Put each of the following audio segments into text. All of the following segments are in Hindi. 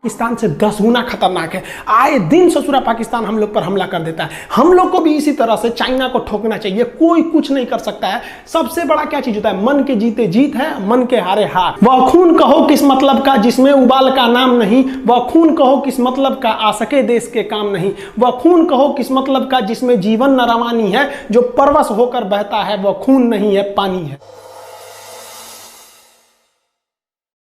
पाकिस्तान से 10 गुना खतरनाक है। आए दिन ससुरा पाकिस्तान हम लोग पर हमला कर देता है। हम लोग को भी इसी तरह से चाइना को ठोकना चाहिए। कोई कुछ नहीं कर सकता है। सबसे बड़ा क्या चीज होता है? मन के जीते जीत है, मन के हारे हार। वह खून कहो किस मतलब का जिसमें उबाल का नाम नहीं, वह खून कहो किस मतलब का आ सके देश के काम नहीं, वह खून कहो किस मतलब का जिसमें जीवन न रवानी है, जो परवश होकर बहता है वह खून नहीं है पानी है।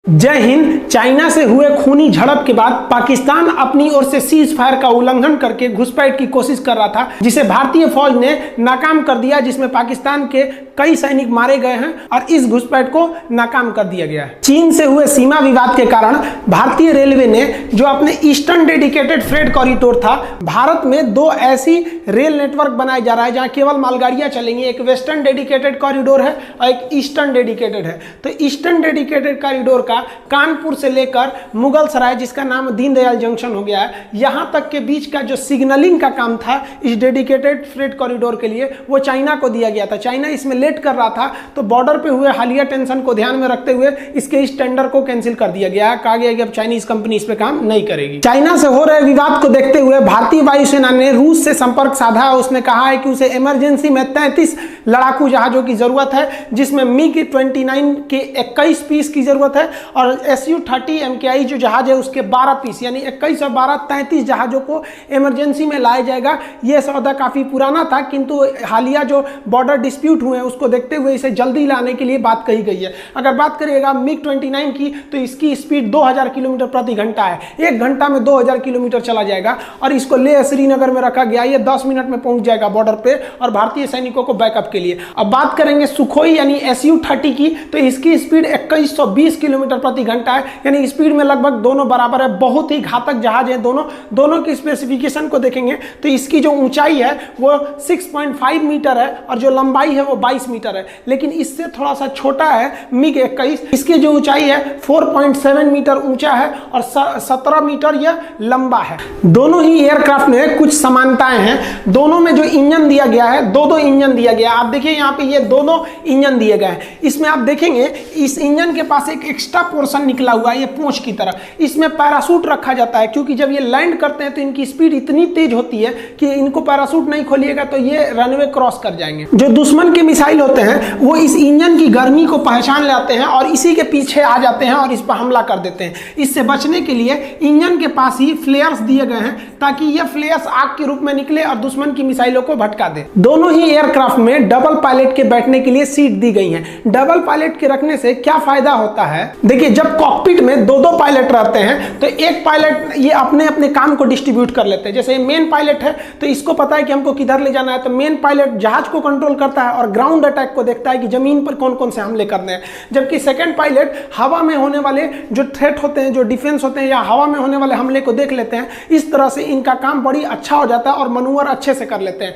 जय हिंद। चाइना से हुए खूनी झड़प के बाद पाकिस्तान अपनी ओर से सीज फायर का उल्लंघन करके घुसपैठ की कोशिश कर रहा था, जिसे भारतीय फौज ने नाकाम कर दिया, जिसमें पाकिस्तान के कई सैनिक मारे गए हैं और इस घुसपैठ को नाकाम कर दिया गया है। चीन से हुए सीमा विवाद के कारण भारतीय रेलवे ने जो अपने ईस्टर्न डेडिकेटेड फ्रेट कॉरिडोर था, भारत में दो ऐसी रेल नेटवर्क बनाया जा रहा है जहां केवल मालगाड़ियां चलेंगी। एक वेस्टर्न डेडिकेटेड कॉरिडोर है और एक ईस्टर्न डेडिकेटेड है। तो ईस्टर्न डेडिकेटेड कॉरिडोर का कानपुर से लेकर मुगल सराय, जिसका नाम दीनदयाल जंक्शन हो गया है, यहां तक के बीच का जो सिग्नलिंग का काम था इस डेडिकेटेड फ्रेट कॉरिडोर के लिए, वो चाइना को दिया गया था। चाइना इसमें लेट कर रहा था, तो बॉर्डर पे हुए हालिया टेंशन को ध्यान में रखते हुए इसके इस टेंडर को कैंसिल कर दिया गया है। कहा गया कि अब चाइनीज कंपनी इस पे काम नहीं करेगी। चाइना से हो रहे विवाद को देखते हुए भारतीय वायुसेना ने रूस से संपर्क साधा है। उसने कहा है कि उसे इमरजेंसी में 33 लड़ाकू जहाजों की जरूरत है, जिसमें MiG-29 के 21 पीस की जरूरत है और Su-30 MKI जो जहाज है उसके 12 पीस, यानी 21 और 12 33 जहाजों को इमरजेंसी में लाया जाएगा। यह सौदा काफी पुराना था, किंतु हालिया जो बॉर्डर डिस्प्यूट हुए हैं उसको देखते हुए इसे जल्दी लाने के लिए बात कही गई है। अगर बात करिएगा MiG-29 की, तो इसकी स्पीड 2000 किलोमीटर प्रति घंटा है। 1 घंटा में 2000 किलोमीटर चला जाएगा और इसको लेह श्रीनगर में रखा गया। ये 10 मिनट में पहुंच जाएगा बॉर्डर पे और भारतीय सैनिकों को बैकअप के लिए। अब बात करेंगे सुखोई यानी Su-30 की, तो इसकी स्पीड 2120 किलोमीटर प्रति घंटा है, यानी स्पीड में लगभग दोनों बराबर है। बहुत ही घातक जहाज है दोनों की स्पेसिफिकेशन को देखेंगे तो इसकी जो ऊंचाई है वो 6.5 मीटर है और जो लंबाई है वो 22 मीटर है, लेकिन इससे थोड़ा सा छोटा है MiG-21। इसकी जो ऊंचाई है 4.7 मीटर ऊंचा है और 17 मीटर यह लंबा है। दोनों ही एयरक्राफ्ट में कुछ समानताएं हैं। दोनों में जो इंजन दिया गया है, दो इंजन दिया गया है। आप देखिए यहाँ पे ये दोनों इंजन दिए गए हैं। इसमें आप देखेंगे इस इंजन के पास एक एक्स्ट्रा पोर्शन निकला हुआ है, ये पूंछ की तरह। इसमें पैराशूट रखा जाता है, क्योंकि जब ये लैंड करते हैं तो इनकी स्पीड इतनी तेज होती है कि इनको पैराशूट नहीं खोलिएगा तो ये रनवे क्रॉस कर जाएंगे। जो दुश्मन के मिसाइल होते हैं वो इस इंजन की गर्मी को पहचान लेते हैं और इसी के पीछे आ जाते हैं और इस पर हमला कर देते हैं। इससे बचने के लिए इंजन के पास ही फ्लेयर्स दिए गए हैं, ताकि ये फ्लेयर्स आग के रूप में निकले और दुश्मन की मिसाइलों को भटका दे। दोनों ही एयरक्राफ्ट में डबल पायलट के बैठने के लिए सीट दी गई है। डबल पायलट के रखने से क्या फायदा होता है? देखिए, जब कॉकपिट में दो पायलट रहते हैं तो एक पायलट ये अपने अपने काम को डिस्ट्रीब्यूट कर लेते हैं। जैसे मेन पायलट है तो इसको पता है कि हमको किधर ले जाना है, तो मेन पायलट जहाज को कंट्रोल करता है और ग्राउंड अटैक को देखता है कि जमीन पर कौन कौन से हमले करने हैं। जबकि सेकंड पायलट हवा में होने वाले जो थ्रेट होते हैं, जो डिफेंस होते हैं या हवा में होने वाले हमले को देख लेते हैं। इस तरह से इनका काम बड़ी अच्छा हो जाता है और मनूवर अच्छे से कर लेते हैं।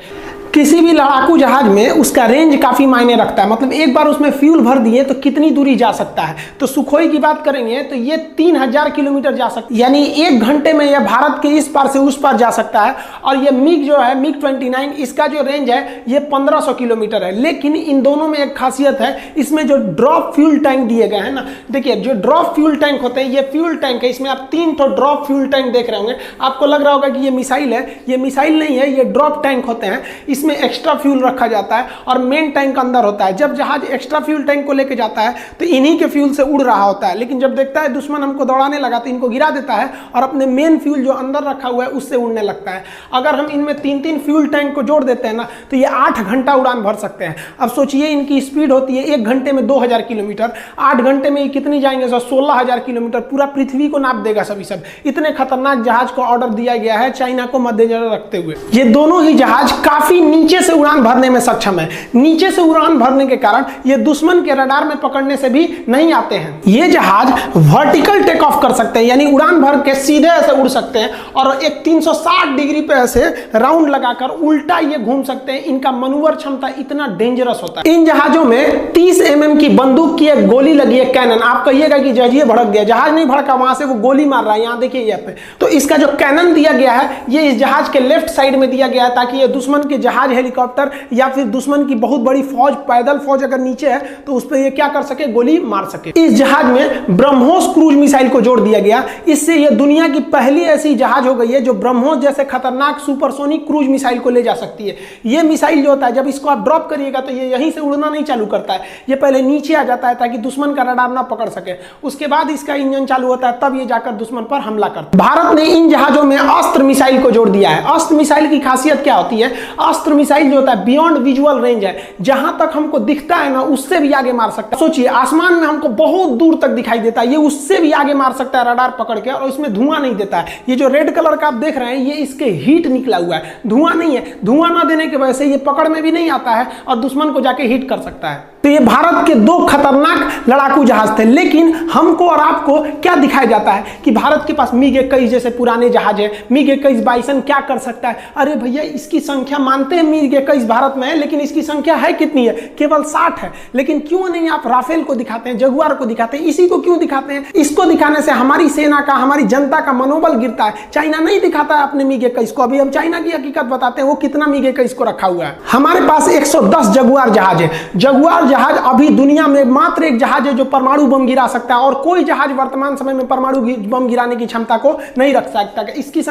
किसी भी लड़ाकू जहाज में उसका रेंज काफी मायने रखता है, मतलब एक बार उसमें फ्यूल भर दिए तो कितनी दूरी जा सकता है। तो सुखोई की बात करेंगे तो ये 3000 किलोमीटर जा सकता है, यानी 1 घंटे में यह भारत के इस पार से उस पार जा सकता है। और ये MiG जो है MiG-29, इसका जो रेंज है ये 1500 किलोमीटर है। लेकिन इन दोनों में एक खासियत है, इसमें जो ड्रॉप फ्यूल टैंक दिए गए हैं ना, देखिए जो ड्रॉप फ्यूल टैंक होते हैं, ये फ्यूल टैंक है। इसमें आप 3 तो ड्रॉप फ्यूल टैंक देख रहे होंगे। आपको लग रहा होगा कि ये मिसाइल है, ये मिसाइल नहीं है, ये ड्रॉप टैंक होते हैं। इसमें एक्स्ट्रा फ्यूल रखा जाता है और मेन टैंक अंदर होता है। जब जहाज एक्स्ट्रा फ्यूल टैंक को लेके जाता है तो इन्हीं के फ्यूल से उड़ रहा होता है, लेकिन जब देखता है दुश्मन हमको दौड़ाने लगा तो इनको गिरा देता है और अपने मेन फ्यूल जो अंदर रखा हुआ है उससे उड़ने लगता है। अगर हम इनमें 3 फ्यूल टैंक को जोड़ देते हैं ना, तो ये 8 घंटा उड़ान भर सकते हैं। अब सोचिए, इनकी स्पीड होती है 1 घंटे में 2000 किलोमीटर, 8 घंटे में कितनी जाएंगे? 16000 किलोमीटर। पूरा पृथ्वी को नाप देगा सभी सब। इतने खतरनाक जहाज को ऑर्डर दिया गया है चाइना को मद्देनजर रखते हुए। ये दोनों ही जहाज काफी नीचे से उड़ान भरने में सक्षम है। नीचे से उड़ान भरने के कारण ये दुश्मन के रडार में पकड़ने से भी नहीं आते हैं। ये जहाज वर्टिकल टेक ऑफ कर सकते हैं, यानी उड़ान भर के सीधे ऐसे उड़ सकते हैं और एक 360 डिग्री पे ऐसे राउंड लगाकर उल्टा ये घूम सकते हैं। इनका मनूवर क्षमता इतना डेंजरस होता है। इन जहाजों में 30 mm की बंदूक की एक गोली लगी है, कैनन। आप कहिएगा कि जहाज भड़क गया, जहाज नहीं भड़का, वहां से वो गोली मार रहा है। यहाँ देखिए यहाँ पे, तो इसका जो कैनन दिया गया है ये इस जहाज के लेफ्ट साइड में दिया गया है, ताकि ये दुश्मन के जहाज जहाज, हेलीकॉप्टर या फिर दुश्मन की बहुत बड़ी फौज, पैदल फौज अगर नीचे है तो उस पर ये क्या कर सके, गोली मार सके। इस जहाज में ब्रह्मोस क्रूज मिसाइल को जोड़ दिया गया। इससे यह दुनिया की पहली ऐसी जहाज हो गई है जो ब्रह्मोस जैसे खतरनाक सुपरसोनिक क्रूज मिसाइल को ले जा सकती है। यह मिसाइल जो होता है, जब इसको आप ड्रॉप करिएगा तो ये यहीं से उड़ना नहीं चालू करता है, ये पहले नीचे आ जाता है ताकि दुश्मन का रडार ना पकड़ सके। उसके बाद इसका इंजन चालू होता है, तब ये जाकर दुश्मन पर हमला करता है। भारत ने इन जहाजों में अस्त्र मिसाइल को जोड़ दिया है। अस्त्र मिसाइल की खासियत क्या होती है? अस्त्र मिसाइल जो होता है बियॉन्ड विजुअल रेंज है, जहां तक हमको दिखता है ना उससे भी आगे मार सकता है। सोचिए, आसमान में हमको बहुत दूर तक दिखाई देता है, ये उससे भी आगे मार सकता है रडार पकड़ के, और इसमें धुआं नहीं देता है। ये जो रेड कलर का आप देख रहे हैं, ये इसके हीट निकला हुआ है, धुआं नहीं है। धुआं ना देने की वजह से ये पकड़ में भी नहीं आता है और दुश्मन को जाके हिट कर सकता है। तो ये भारत के दो खतरनाक लड़ाकू जहाज थे। लेकिन हमको और आपको क्या दिखाया जाता है कि भारत के पास मिग 21 जैसे पुराने जहाज है, मिग 21 बाइसन क्या कर सकता है। अरे भैया, इसकी संख्या मानते हैं मिग 21 भारत में है, लेकिन इसकी संख्या है कितनी है? केवल 60 है। लेकिन क्यों नहीं आप राफेल को दिखाते हैं, जगुआर को दिखाते हैं? इसी को क्यों दिखाते हैं? इसको दिखाने से हमारी सेना का, हमारी जनता का मनोबल गिरता है। चाइना नहीं दिखाता है अपने मिग 21 को। अभी हम चाइना की हकीकत बताते हैं, वो कितना मिग 21 को रखा हुआ है। हमारे पास 110 जगुआर जहाज है। जगुआर जहाज अभी दुनिया में मात्र एक जहाज है जो परमाणु बम गिरा सकता है, और कोई जहाज वर्तमान समय में परमाणु बम गिराने की क्षमता को नहीं रख सकता। इसकी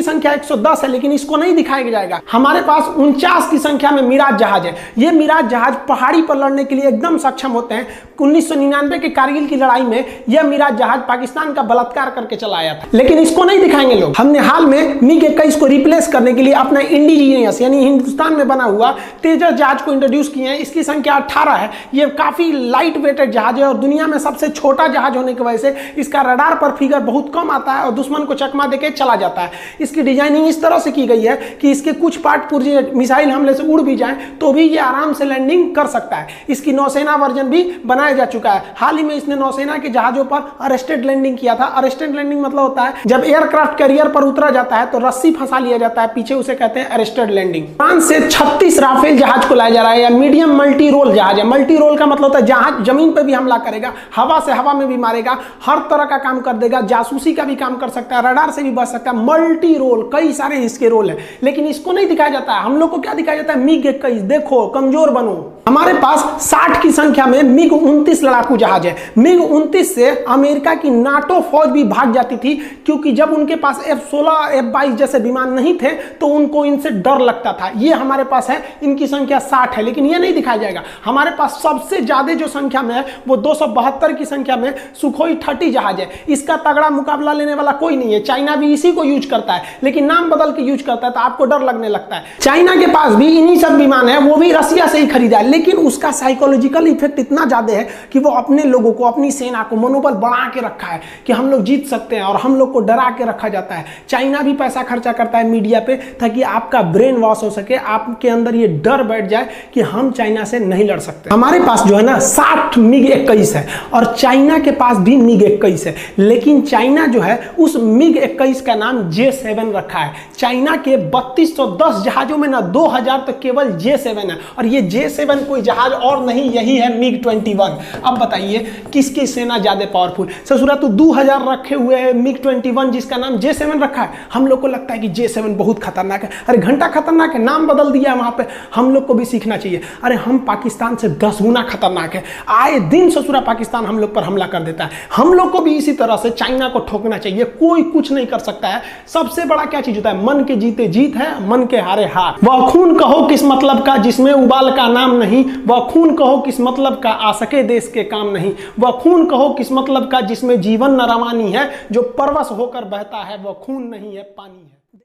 संख्या 110 है, लेकिन इसको नहीं दिखाया जाएगा। हमारे पास 49 की संख्या में मिराज जहाज है। ये मिराज जहाज पहाड़ी पर लड़ने के लिए एकदम सक्षम होते हैं। 1999 के कारगिल की लड़ाई में यह मिराज जहाज पाकिस्तान का बलात्कार करके चला आया था, लेकिन इसको नहीं दिखाएंगे लोग। हमने हाल में मिग 21 को रिप्लेस करने के लिए अपना इंडिजीनियस यानी हिंदुस्तान में बना हुआ तेजस जहाज को इंट्रोड्यूस किए हैं। इसकी संख्या 18 है। ये काफी लाइट वेटेड जहाज है और दुनिया में सबसे छोटा जहाज होने की वजह से इसका रडार पर फिगर बहुत कम आता है और दुश्मन को चकमा देके चला जाता है। इसकी डिजाइनिंग इस तरह से की गई है कि इसके कुछ पार्ट पूरे मिसाइल हमले से उड़ भी जाए तो भी ये आराम से लैंडिंग कर सकता है। इसकी नौसेना वर्जन भी बनाया जा चुका है। हाल ही में इसने नौसेना के जहाजों पर अरेस्टेड लैंडिंग किया था। अरेस्टेड लैंडिंग मतलब होता है जब एयरक्राफ्ट कैरियर पर उतरा जाता है तो रस्सी फंसा लिया जाता है पीछे, उसे कहते हैं अरेस्टेड लैंडिंग। फ्रांस से 36 राफेल जहाज को लाया जा रहा है। या मीडियम मल्टी रोल जहाज है। मल्टी रोल का मतलब होता है जहाज जमीन पे भी हमला करेगा, हवा से हवा में भी मारेगा, हर तरह का काम कर देगा, जासूसी का भी काम कर सकता है, रडार से भी बच सकता है। मल्टी रोल, कई सारे इसके रोल है, लेकिन इसको नहीं दिखाया जाता है। हम लोग को क्या दिखाया जाता है? मिग 21 देखो, कमजोर बनो। हमारे पास 60 की संख्या में मिग 29 लड़ाकू जहाज है। मिग 29 से अमेरिका की नाटो फौज भी भाग जाती थी, क्योंकि जब उनके पास F-16 F-22 जैसे विमान नहीं थे तो उनको इनसे डर लगता था। ये हमारे पास है, इनकी संख्या 60 है, लेकिन ये नहीं दिखाया जाएगा। हमारे पास सबसे ज्यादा जो संख्या में है वो 272 की संख्या में सुखोई 30 जहाज है। इसका तगड़ा मुकाबला लेने वाला कोई नहीं है। चाइना भी इसी को यूज करता है, लेकिन नाम बदल के यूज करता है तो आपको डर लगने लगता है। चाइना के पास भी इन्हीं सब विमान है, वो भी रसिया से ही खरीदा है, लेकिन उसका साइकोलॉजिकल इफेक्ट इतना ज्यादा है कि वो अपने लोगों को, अपनी सेना को मनोबल बढ़ा के रखा है कि हम लोग जीत सकते हैं, और हम लोग को डरा के रखा जाता है। चाइना भी पैसा खर्चा करता है मीडिया पे ताकि आपका ब्रेन वॉश हो सके, आपके अंदर ये डर बैठ जाए कि हम चाइना से नहीं लड़ सकते। हमारे पास जो है ना 60 मिग 21 है और चाइना के पास भी मिग 21 है, लेकिन चाइना जो है उस मिग 21 का नाम J7 रखा है। चाइना के 3210 जहाजों में ना 2000 तो केवल J7 है, और ये J7 कोई जहाज और नहीं, यही है मिग 21। अब बताइए किसकी सेना ज्यादा पावरफुल? ससुरा तो 2000 रखे हुए है मिग 21 जिसका नाम J7 रखा है। हम लोग को लगता है कि J7 बहुत खतरनाक है। अरे घंटा खतरनाक है, नाम बदल दिया है वहां पे। हम लोग को भी सीखना चाहिए। अरे हम पाकिस्तान से 10 गुना खतरनाक है। आए दिन ससुरा पाकिस्तान हम लोग पर हमला कर देता है। हम लोग को भी इसी तरह से चाइना को ठोकना चाहिए। कोई कुछ नहीं कर सकता है। सबसे बड़ा क्या चीज होता है? मन के जीते जीत है, मन के हारे हार। वह खून कहो किस मतलब का जिसमें उबाल का नाम नहीं, वह खून कहो किस मतलब का आ सके देश के काम नहीं, वह खून कहो किस मतलब का जिसमें जीवन न रवानी है, जो परवश होकर बहता है वह खून नहीं है पानी है।